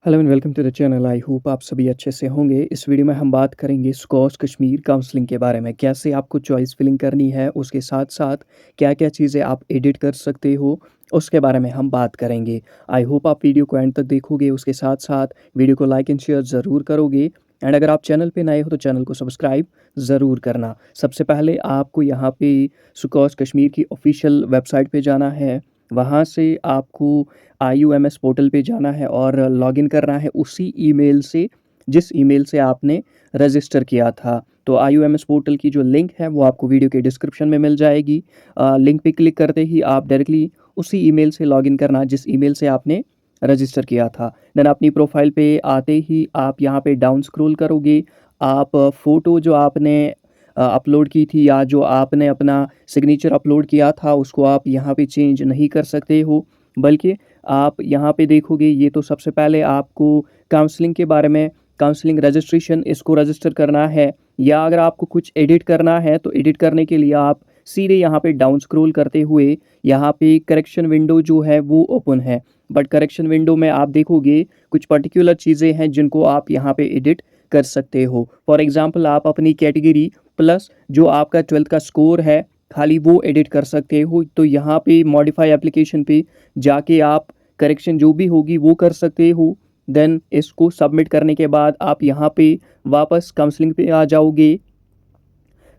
Hello and welcome to the channel. I hope आप सभी अच्छे से होंगे। इस वीडियो में हम बात करेंगे स्कॉश कश्मीर काउंसलिंग के बारे में, कैसे आपको चॉइस फिलिंग करनी है, उसके साथ साथ क्या क्या चीज़ें आप एडिट कर सकते हो, उसके बारे में हम बात करेंगे। आई होप आप वीडियो को एंड तक देखोगे, उसके साथ साथ वीडियो को लाइक एंड शेयर ज़रूर करोगे। एंड अगर आप चैनल पे नए हो तो चैनल को सब्सक्राइब ज़रूर करना। सबसे पहले आपको यहाँ पे स्कॉश कश्मीर की ऑफिशियल वेबसाइट पे जाना है। वहाँ से आपको IUMS पोर्टल पे जाना है और लॉगिन करना है उसी ईमेल से जिस ईमेल से आपने रजिस्टर किया था। तो IUMS पोर्टल की जो लिंक है वो आपको वीडियो के डिस्क्रिप्शन में मिल जाएगी। लिंक पे क्लिक करते ही आप डायरेक्टली उसी ईमेल से लॉगिन करना जिस ईमेल से आपने रजिस्टर किया था। देन अपनी प्रोफाइल पे आते ही आप यहाँ पे डाउन स्क्रॉल करोगे। आप फ़ोटो जो आपने अपलोड की थी या जो आपने अपना सिग्नेचर अपलोड किया था उसको आप यहाँ पे चेंज नहीं कर सकते हो, बल्कि आप यहाँ पे देखोगे ये तो सबसे पहले आपको काउंसलिंग के बारे में, काउंसलिंग रजिस्ट्रेशन इसको रजिस्टर करना है। या अगर आपको कुछ एडिट करना है तो एडिट करने के लिए आप सीधे यहाँ पे डाउन स्क्रॉल करते हुए यहाँ पे करेक्शन विंडो जो है वो ओपन है। बट करेक्शन विंडो में आप देखोगे कुछ पर्टिकुलर चीज़ें हैं जिनको आप यहाँ पे एडिट कर सकते हो। फॉर एग्ज़ाम्पल आप अपनी कैटेगरी प्लस जो आपका 12th का स्कोर है खाली वो एडिट कर सकते हो। तो यहाँ पे मॉडिफाई एप्लीकेशन पे जाके आप करेक्शन जो भी होगी वो कर सकते हो। देन इसको सबमिट करने के बाद आप यहाँ पे वापस काउंसलिंग पे आ जाओगे।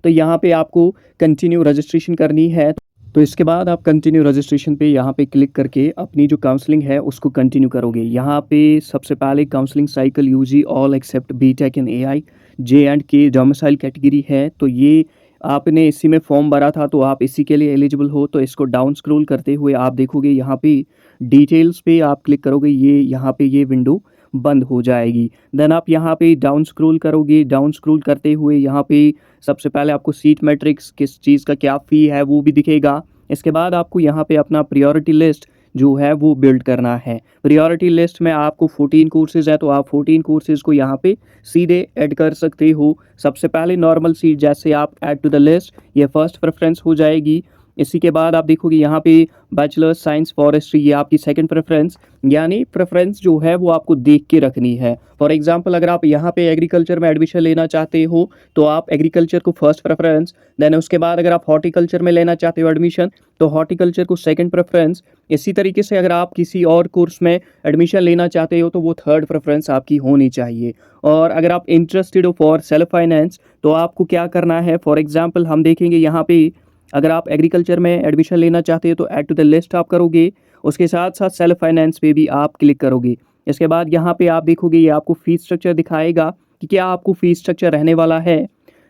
तो यहाँ पे आपको कंटिन्यू रजिस्ट्रेशन करनी है। तो इसके बाद आप कंटिन्यू रजिस्ट्रेशन पे यहाँ पे क्लिक करके अपनी जो काउंसलिंग है उसको कंटिन्यू करोगे। यहाँ पे सबसे पहले counselling cycle UG all except BTech in AI J&K domicile category है। तो ये आपने इसी में फॉर्म भरा था तो आप इसी के लिए एलिजिबल हो। तो इसको डाउन स्क्रॉल करते हुए आप देखोगे यहाँ पे डिटेल्स पे आप क्लिक करोगे, ये यहाँ पे ये विंडो बंद हो जाएगी। देन आप यहाँ पे डाउन स्क्रॉल करोगे। डाउन स्क्रॉल करते हुए यहाँ पे सबसे पहले आपको सीट मैट्रिक्स किस चीज़ का क्या फ़ी है वो भी दिखेगा। इसके बाद आपको यहाँ पे अपना प्रायोरिटी लिस्ट जो है वो बिल्ड करना है। प्रायोरिटी लिस्ट में आपको 14 कोर्सेज़ है तो आप 14 कोर्सेज़ को यहाँ पे सीधे ऐड कर सकते हो। सबसे पहले नॉर्मल सीट जैसे आप ऐड टू द लिस्ट ये फर्स्ट प्रेफरेंस हो जाएगी। इसी के बाद आप देखोगे यहाँ पे बैचलर्स साइंस फॉरेस्ट्री ये आपकी सेकंड प्रेफरेंस, यानी प्रेफरेंस जो है वो आपको देख के रखनी है। फॉर एग्जांपल अगर आप यहाँ पे एग्रीकल्चर में एडमिशन लेना चाहते हो तो आप एग्रीकल्चर को फर्स्ट प्रेफरेंस, देन उसके बाद अगर आप हॉर्टिकल्चर में लेना चाहते हो एडमिशन तो हॉर्टिकल्चर को सेकंड प्रेफरेंस। इसी तरीके से अगर आप किसी और कोर्स में एडमिशन लेना चाहते हो तो वो थर्ड प्रेफरेंस आपकी होनी चाहिए। और अगर आप इंटरेस्टेड हो फॉर सेल्फ फाइनेंस तो आपको क्या करना है, फॉर एग्जाम्पल हम देखेंगे यहाँ पे अगर आप एग्रीकल्चर में एडमिशन लेना चाहते हो तो ऐड टू द लिस्ट आप करोगे। उसके साथ साथ सेल्फ फाइनेंस पे भी आप क्लिक करोगे। इसके बाद यहाँ पे आप देखोगे ये आपको फीस स्ट्रक्चर दिखाएगा कि क्या आपको फीस स्ट्रक्चर रहने वाला है।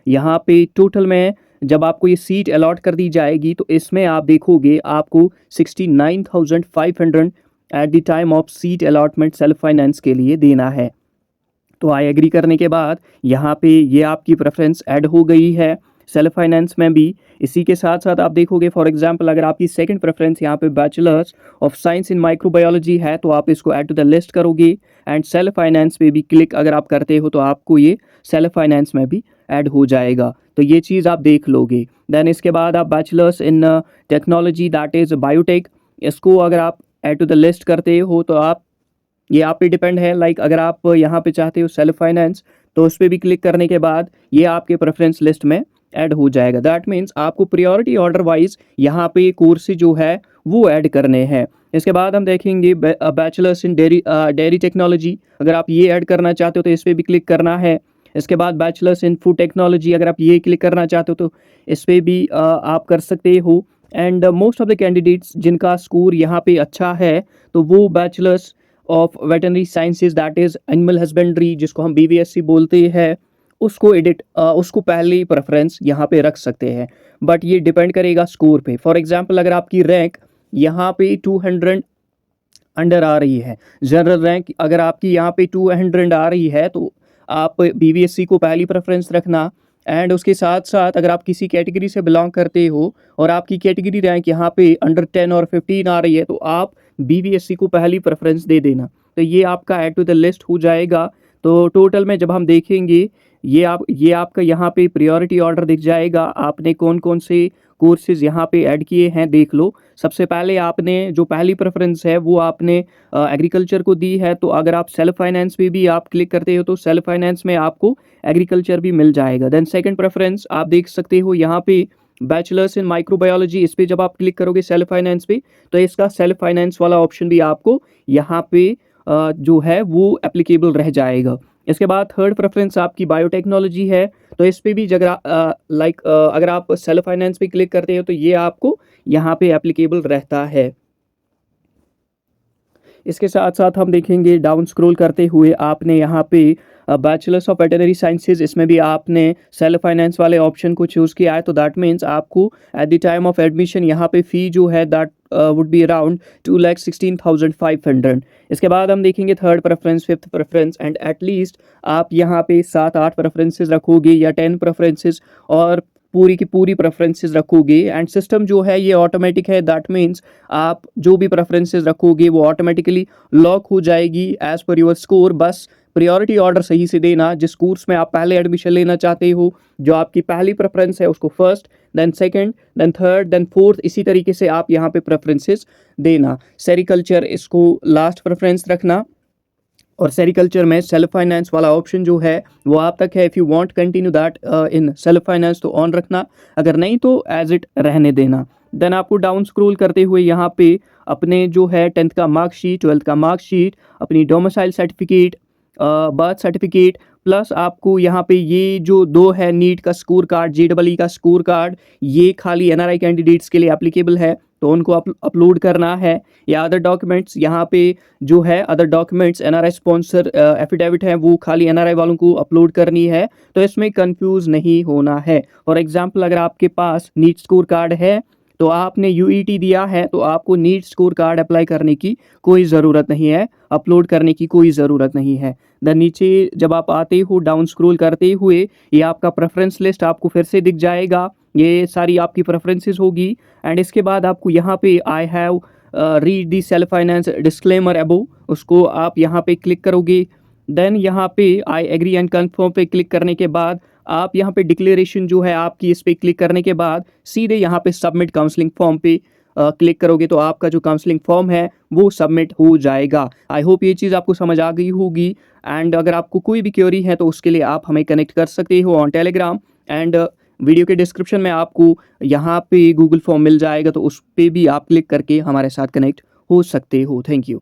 यहाँ पे टोटल में जब आपको ये सीट अलॉट कर दी जाएगी तो इसमें आप देखोगे आपको 69,500 at the time of seat allotment self finance के लिए देना है। तो आई एग्री करने के बाद यहाँ पे ये आपकी प्रेफरेंस ऐड हो गई है सेल्फ फाइनेंस में भी। इसी के साथ साथ आप देखोगे फॉर एग्जांपल अगर आपकी सेकंड प्रेफरेंस यहाँ पे bachelors of science in microbiology है तो आप इसको ऐड टू द लिस्ट करोगे। एंड सेल्फ फाइनेंस पे भी क्लिक अगर आप करते हो तो आपको ये सेल्फ फाइनेंस में भी ऐड हो जाएगा। तो ये चीज़ आप देख लोगे। देन इसके बाद आप bachelors in technology that is biotech, इसको अगर आप ऐड टू द लिस्ट करते हो तो आप ये आप पे डिपेंड है। लाइक अगर आप यहाँ पे चाहते हो सेल्फ फाइनेंस तो उस पर भी क्लिक करने के बाद ये आपके प्रेफरेंस लिस्ट में ऐड हो जाएगा। दैट मीन्स आपको प्रायोरिटी ऑर्डर वाइज यहाँ पे कोर्स जो है वो ऐड करने हैं। इसके बाद हम देखेंगे बैचलर्स इन डेयरी टेक्नोलॉजी, अगर आप ये ऐड करना चाहते हो तो इस पर भी क्लिक करना है। इसके बाद बैचलर्स इन फूड टेक्नोलॉजी, अगर आप ये क्लिक करना चाहते हो तो इस पर भी आप कर सकते हो। And most of the candidates जिनका स्कोर यहाँ पे अच्छा है तो वो bachelors of veterinary sciences that is animal husbandry जिसको हम BVSC बोलते हैं उसको पहली प्रेफरेंस यहाँ पे रख सकते हैं। बट ये डिपेंड करेगा स्कोर पे। फॉर एग्जांपल अगर आपकी रैंक यहाँ पे 200 अंडर आ रही है, जनरल रैंक अगर आपकी यहाँ पे 200 आ रही है तो आप BVSC को पहली प्रेफरेंस रखना। एंड उसके साथ साथ अगर आप किसी कैटेगरी से बिलोंग करते हो और आपकी कैटेगरी रैंक यहाँ पे अंडर 10 और 15 आ रही है तो आप BVSC को पहली प्रेफरेंस दे देना। तो ये आपका ऐड टू द लिस्ट हो जाएगा। तो टोटल में जब हम देखेंगे ये आपका यहाँ पे प्रायोरिटी ऑर्डर दिख जाएगा, आपने कौन कौन से कोर्सेज़ यहाँ पे ऐड किए हैं, देख लो। सबसे पहले आपने जो पहली प्रेफ़रेंस है वो आपने एग्रीकल्चर को दी है, तो अगर आप सेल्फ फाइनेंस पे भी आप क्लिक करते हो तो सेल्फ फाइनेंस में आपको एग्रीकल्चर भी मिल जाएगा। देन सेकंड प्रेफ़रेंस आप देख सकते हो यहाँ पे बैचलर्स इन माइक्रोबायोलॉजी, इस पे जब आप क्लिक करोगे सेल्फ फाइनेंस पे, तो इसका सेल्फ फाइनेंस वाला ऑप्शन भी आपको यहाँ पे जो है वो एप्लीकेबल रह जाएगा। इसके बाद थर्ड प्रेफ़रेंस आपकी बायोटेक्नोलॉजी है, तो इस पे भी अगर आप सेल्फ फाइनेंस पे क्लिक करते हो तो ये आपको यहाँ पे एप्लीकेबल रहता है। इसके साथ-साथ हम देखेंगे डाउन स्क्रॉल करते हुए आपने यहाँ पे बैचलर्स ऑफ वेटरनरी साइंसेज़, इसमें भी आपने सेल्फ फाइनेंस वाले ऑप्शन को चूज़ किया है, तो दैट मीन्स आपको at the time of admission यहाँ पे फ़ी जो है दैट वुड बी अराउंड 2,16,500। इसके बाद हम देखेंगे third preference, fifth preference and at least आप यहाँ पे 7-8 प्रेफ़रेंसेस रखोगे या 10 प्रेफ़रेंसेस और पूरी की पूरी प्रेफ़रेंसेस रखोगे एंड सिस्टम जो है ये ऑटोमेटिक है, दैट मीन्स आप जो भी प्रेफ़रेंसेस रखोगे वो ऑटोमेटिकली लॉक हो जाएगी एज़ पर योर स्कोर। बस प्रायोरिटी ऑर्डर सही से देना, जिस कोर्स में आप पहले एडमिशन लेना चाहते हो, जो आपकी पहली प्रेफ़रेंस है उसको first, then second, then third, then fourth, इसी तरीके से आप यहाँ पे प्रेफ़रेंसेस देना। सेरिकल्चर इसको लास्ट प्रेफ़रेंस रखना और सेरिकल्चर में सेल्फ फाइनेंस वाला ऑप्शन जो है वो आप तक है। If you want continue that in self finance तो ऑन रखना, अगर नहीं तो एज इट रहने देना। देन आपको डाउन स्क्रॉल करते हुए यहाँ पे अपने जो है 10th का मार्कशीट, 12th का मार्कशीट, अपनी domicile certificate, birth certificate, plus आपको यहाँ पे ये जो दो है नीट का स्कोर कार्ड, जेईई का स्कोर कार्ड, ये खाली एनआरआई कैंडिडेट्स के लिए एप्लीकेबल है, तो उनको अपलोड करना है। या अदर डॉक्यूमेंट्स यहाँ पे जो है other documents NRI sponsor affidavit है वो खाली एनआरआई वालों को अपलोड करनी है, तो इसमें कंफ्यूज नहीं होना है। फॉर एग्जांपल अगर आपके पास नीट स्कोर कार्ड है तो आपने यूईटी दिया है तो आपको नीट स्कोर कार्ड अप्लाई करने की कोई ज़रूरत नहीं है, अपलोड करने की कोई ज़रूरत नहीं है। देन नीचे जब आप आते हो डाउन स्क्रॉल करते हुए ये आपका प्रेफरेंस लिस्ट आपको फिर से दिख जाएगा, ये सारी आपकी प्रेफरेंसेस होगी एंड इसके बाद आपको यहाँ पे I have read the self finance disclaimer above, उसको आप यहाँ पे क्लिक करोगे। देन यहाँ पे आई एग्री एंड कन्फर्म पे क्लिक करने के बाद आप यहाँ पे डिक्लेरेशन जो है आपकी, इस पे क्लिक करने के बाद सीधे यहाँ पे सबमिट काउंसलिंग फॉर्म पे क्लिक करोगे तो आपका जो काउंसलिंग फॉर्म है वो सबमिट हो जाएगा। आई होप ये चीज़ आपको समझ आ गई होगी एंड अगर आपको कोई भी क्वेरी है तो उसके लिए आप हमें कनेक्ट कर सकते हो ऑन टेलीग्राम एंड वीडियो के डिस्क्रिप्शन में आपको यहाँ पे गूगल फॉर्म मिल जाएगा, तो उस पर भी आप क्लिक करके हमारे साथ कनेक्ट हो सकते हो। Thank you.